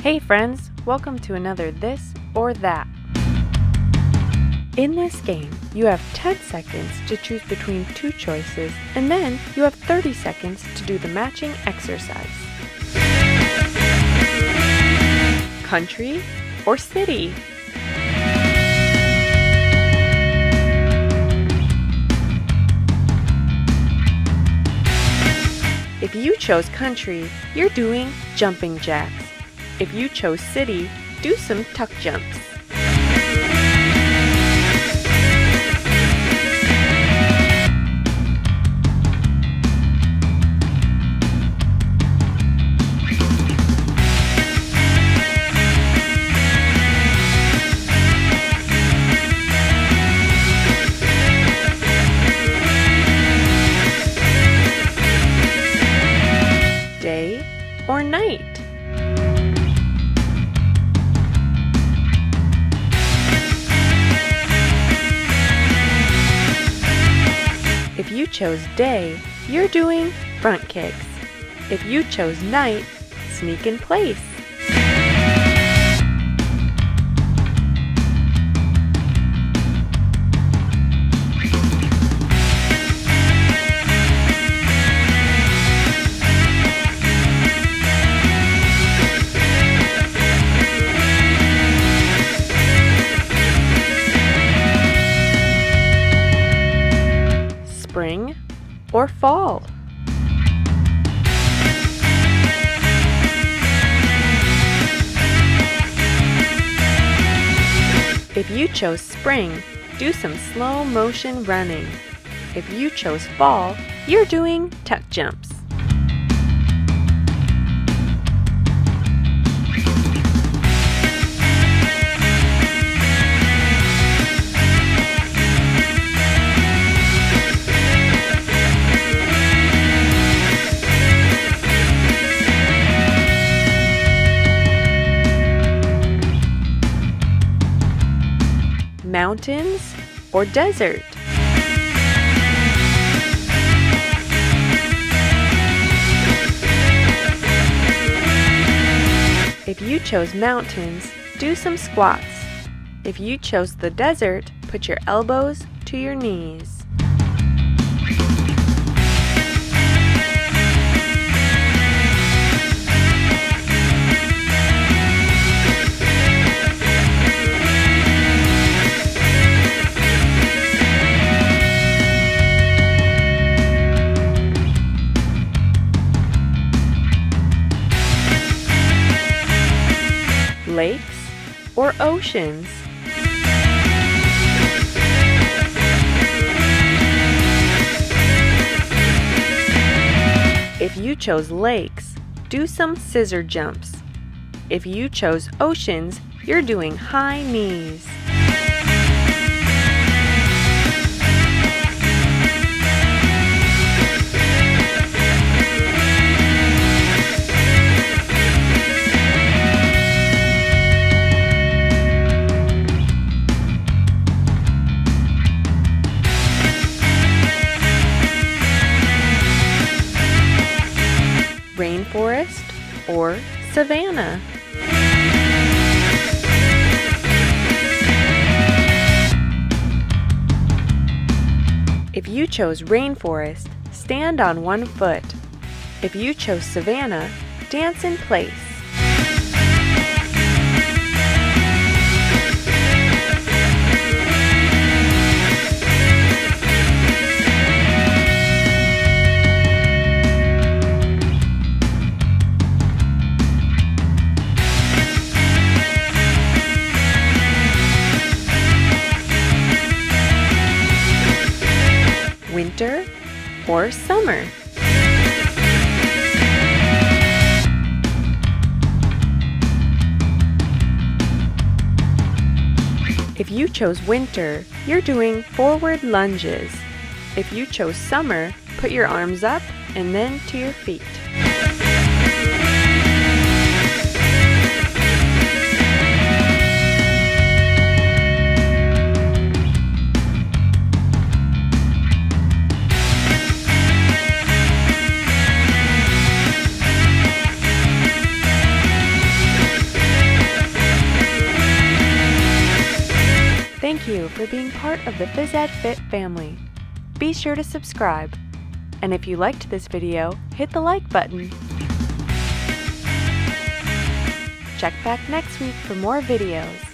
Hey friends, welcome to another This or That. In this game, you have 10 seconds to choose between two choices, and then you have 30 seconds to do the matching exercise. Country or city? If you chose country, you're doing jumping jacks. If you chose city, do some tuck jumps. Day or night? If you chose day, you're doing front kicks. If you chose night, sneak in place. Spring or fall? If you chose spring, do some slow motion running. If you chose fall, you're doing tuck jumps. Mountains or desert? If you chose mountains, do some squats. If you chose the desert, put your elbows to your knees. Lakes or oceans? If you chose lakes, do some scissor jumps. If you chose oceans, you're doing high knees. Rainforest or savanna? If you chose rainforest, stand on one foot. If you chose savanna, dance in place. Winter or summer? If you chose winter, you're doing forward lunges. If you chose summer, put your arms up and then to your feet. you for being part of the PhysEd Fit family. Be sure to subscribe. And if you liked this video, hit the like button. Check back next week for more videos.